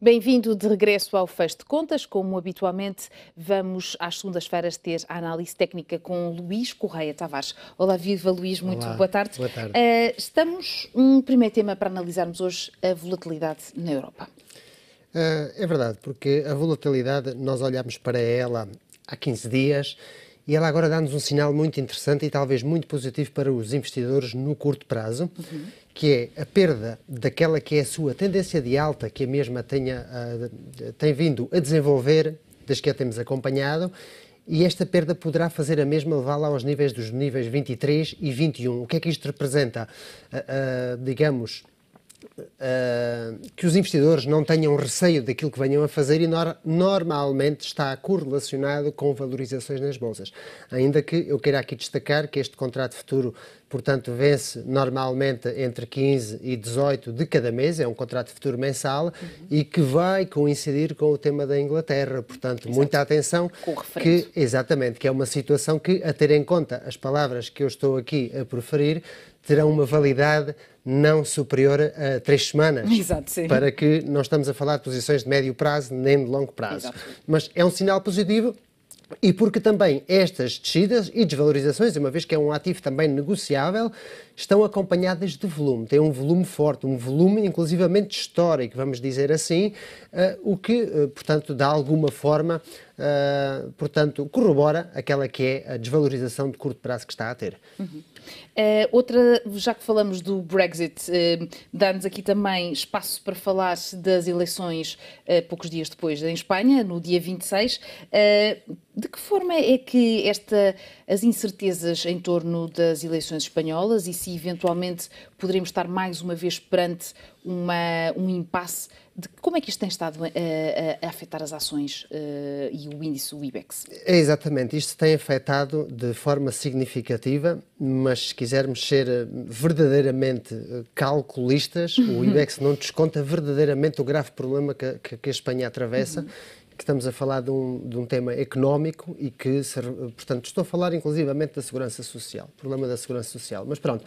Bem-vindo de regresso ao Fecho de Contas. Como habitualmente, vamos às segundas-feiras ter a análise técnica com Luís Correia Tavares. Olá, viva Luís, muito Olá, boa tarde. boa tarde. Estamos um primeiro tema para analisarmos hoje, a volatilidade na Europa. É verdade, porque a volatilidade, nós olhamos para ela há 15 dias e ela agora dá-nos um sinal muito interessante e talvez muito positivo para os investidores no curto prazo, que é a perda daquela que é a sua tendência de alta, que a mesma tem vindo a desenvolver, desde que a temos acompanhado, e esta perda poderá fazer a mesma, levá-la aos níveis dos níveis 23 e 21. O que é que isto representa? Digamos, que os investidores não tenham receio daquilo que venham a fazer e normalmente está correlacionado com valorizações nas bolsas. Ainda que eu queira aqui destacar que este contrato futuro, portanto, vence normalmente entre 15 e 18 de cada mês, é um contrato futuro mensal e que vai coincidir com o tema da Inglaterra. Portanto, muita atenção, exatamente, que é uma situação que, a ter em conta as palavras que eu estou aqui a proferir, terão uma validade não superior a 3 semanas. Exato, sim. Para que não estamos a falar de posições de médio prazo nem de longo prazo. Exato. Mas é um sinal positivo e porque também estas descidas e desvalorizações, uma vez que é um ativo também negociável, estão acompanhadas de volume. Tem um volume forte, um volume inclusivamente histórico, vamos dizer assim, o que, portanto, de alguma forma, portanto, corrobora aquela que é a desvalorização de curto prazo que está a ter. Outra, já que falamos do Brexit, dá-nos aqui também espaço para falar das eleições poucos dias depois em Espanha, no dia 26. De que forma é que as incertezas em torno das eleições espanholas e se eventualmente poderemos estar mais uma vez perante um impasse, de como é que isto tem estado a afetar as ações e o índice, o IBEX? É exatamente, isto tem afetado de forma significativa, mas se quisermos ser verdadeiramente calculistas, o IBEX não desconta verdadeiramente o grave problema que a Espanha atravessa, que estamos a falar de um tema económico e que, portanto, estou a falar inclusivamente da segurança social, problema da segurança social, mas pronto.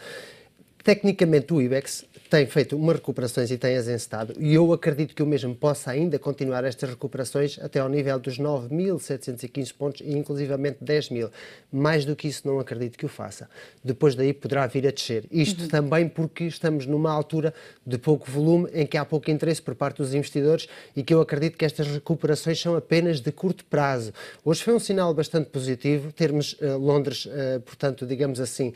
Tecnicamente o IBEX tem feito umas recuperações e tem-as encetado e eu acredito que o mesmo possa ainda continuar estas recuperações até ao nível dos 9.715 pontos e inclusivamente 10.000. Mais do que isso não acredito que o faça. Depois daí poderá vir a descer. Isto também porque estamos numa altura de pouco volume em que há pouco interesse por parte dos investidores e que eu acredito que estas recuperações são apenas de curto prazo. Hoje foi um sinal bastante positivo termos Londres, portanto, digamos assim,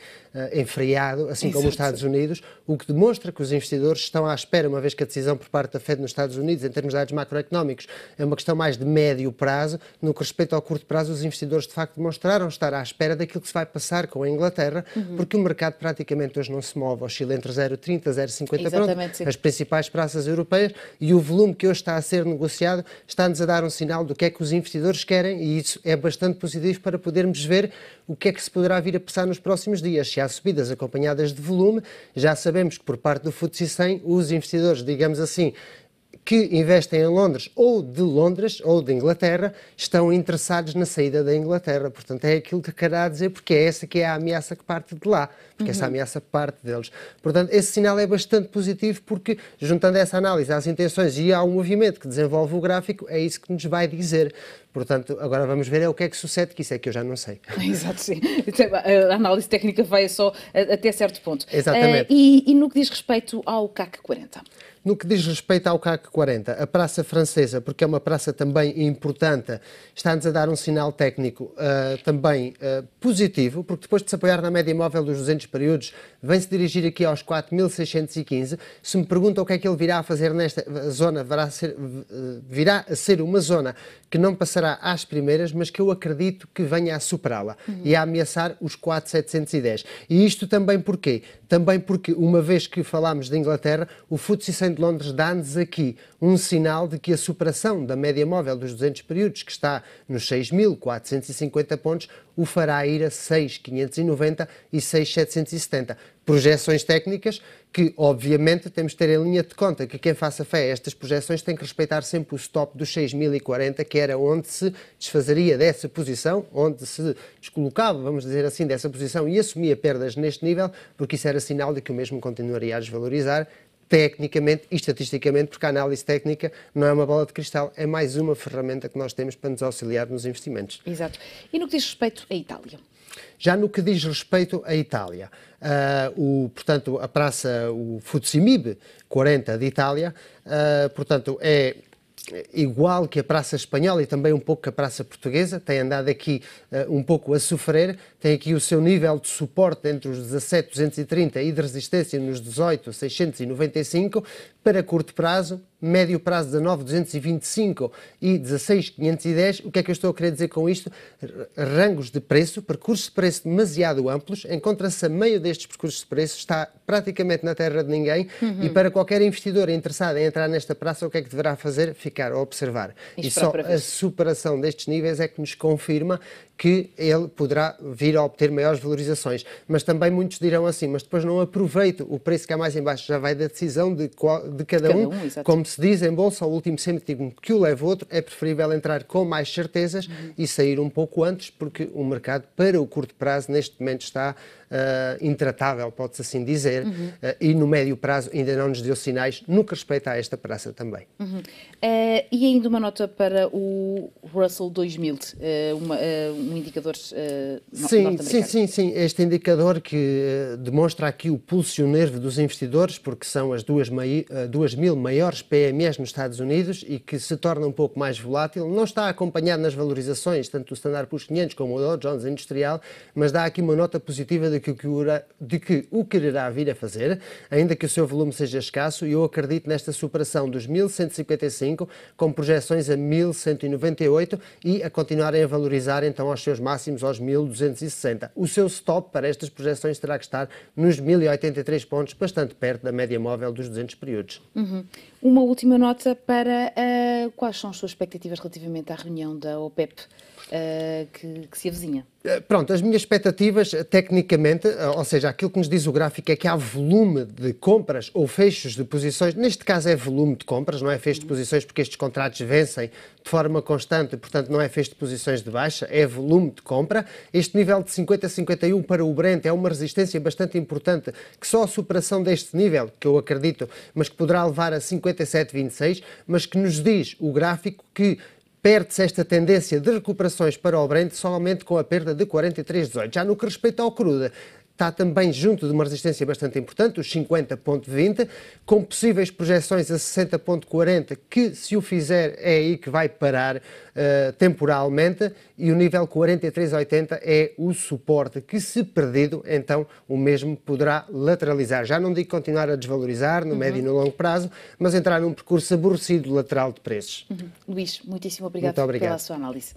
em feriado, assim como os Estados Unidos, o que demonstra que os investidores estão à espera, uma vez que a decisão por parte da Fed nos Estados Unidos, em termos de dados macroeconómicos, é uma questão mais de médio prazo. No que respeita ao curto prazo, os investidores de facto demonstraram estar à espera daquilo que se vai passar com a Inglaterra, porque o mercado praticamente hoje não se move, oscila entre 0,30 e 0,50 pronto, as principais praças europeias, e o volume que hoje está a ser negociado está-nos a dar um sinal do que é que os investidores querem, e isso é bastante positivo para podermos ver o que é que se poderá vir a passar nos próximos dias. Se há subidas acompanhadas de volume, já sabemos que por parte do FTSE 100, os investidores, digamos assim, que investem em Londres ou de Inglaterra, estão interessados na saída da Inglaterra. Portanto, é aquilo que querá dizer, porque é essa que é a ameaça que parte de lá, porque essa ameaça parte deles. Portanto, esse sinal é bastante positivo, porque juntando essa análise às intenções e ao movimento que desenvolve o gráfico, é isso que nos vai dizer. Portanto, agora vamos ver o que é que sucede, que isso é que eu já não sei. Exato, sim. A análise técnica vai só até certo ponto. Exatamente. E no que diz respeito ao CAC 40? No que diz respeito ao CAC 40, a praça francesa, porque é uma praça também importante, está-nos a dar um sinal técnico também positivo, porque depois de se apoiar na média móvel dos 200 períodos, vem-se dirigir aqui aos 4.615. Se me perguntam o que é que ele virá a fazer nesta zona, virá a ser uma zona que não passará às primeiras, mas que eu acredito que venha a superá-la e a ameaçar os 4.710. E isto também porquê? Também porque, uma vez que falámos de Inglaterra, o FTSE 100 de Londres dá-nos aqui um sinal de que a superação da média móvel dos 200 períodos, que está nos 6.450 pontos, o fará ir a 6.590 e 6.770. Projeções técnicas que, obviamente, temos de ter em linha de conta que quem faça fé a estas projeções tem que respeitar sempre o stop dos 6.040, que era onde se desfazaria dessa posição, onde se descolocava, vamos dizer assim, dessa posição e assumia perdas neste nível, porque isso era sinal de que o mesmo continuaria a desvalorizar tecnicamente e estatisticamente, porque a análise técnica não é uma bola de cristal, é mais uma ferramenta que nós temos para nos auxiliar nos investimentos. Exato. E no que diz respeito à Itália? Já no que diz respeito à Itália, portanto, a praça, o FTSE 40 de Itália, portanto, é igual que a praça espanhola e também um pouco que a praça portuguesa, tem andado aqui um pouco a sofrer, tem aqui o seu nível de suporte entre os 17.230 e de resistência nos 18.695, para curto prazo, médio prazo 19.225 e 16.510. O que é que eu estou a querer dizer com isto? Rangos de preço, percursos de preço demasiado amplos, encontra-se a meio destes percursos de preço, está praticamente na terra de ninguém e para qualquer investidor interessado em entrar nesta praça, o que é que deverá fazer? Ficar a observar. E só a superação destes níveis é que nos confirma que ele poderá vir a obter maiores valorizações. Mas também muitos dirão assim, mas depois não aproveito o preço que há mais em baixo, já vai da decisão de cada um. Como se diz em bolsa, o último cêntimo que o leva outro, é preferível entrar com mais certezas e sair um pouco antes, porque o mercado para o curto prazo neste momento está intratável, pode-se assim dizer, e no médio prazo ainda não nos deu sinais no que respeita a esta praça também. E ainda uma nota para o Russell 2000, um indicador norte-americano. Sim, este indicador que demonstra aqui o pulso e o nervo dos investidores, porque são as 2.000 maiores PMEs nos Estados Unidos e que se torna um pouco mais volátil, não está acompanhado nas valorizações, tanto do Standard Poor's 500 como o Dow Jones Industrial, mas dá aqui uma nota positiva de que o quererá vir a fazer, ainda que o seu volume seja escasso, e eu acredito nesta superação dos 1.155, com projeções a 1.198 e a continuarem a valorizar então aos seus máximos aos 1.260. O seu stop para estas projeções terá que estar nos 1.083 pontos, bastante perto da média móvel dos 200 períodos. Uma última nota para quais são as suas expectativas relativamente à reunião da OPEP que se avizinha? Pronto, as minhas expectativas, tecnicamente, ou seja, aquilo que nos diz o gráfico é que há volume de compras ou fechos de posições, neste caso é volume de compras, não é fecho de posições, porque estes contratos vencem de forma constante, portanto não é fecho de posições de baixa, é volume de compra. Este nível de 50,51 para o Brent é uma resistência bastante importante, que só a superação deste nível, que eu acredito, mas que poderá levar a 57,26, mas que nos diz o gráfico que perde-se esta tendência de recuperações para o Brent somente com a perda de 43,18. Já no que respeita ao crudo, está também junto de uma resistência bastante importante, os 50,20, com possíveis projeções a 60,40, que se o fizer é aí que vai parar temporalmente, e o nível 43,80 é o suporte que, se perdido, então o mesmo poderá lateralizar. Já não digo continuar a desvalorizar no médio e no longo prazo, mas entrar num percurso aborrecido lateral de preços. Luís, muitíssimo obrigado pela sua análise.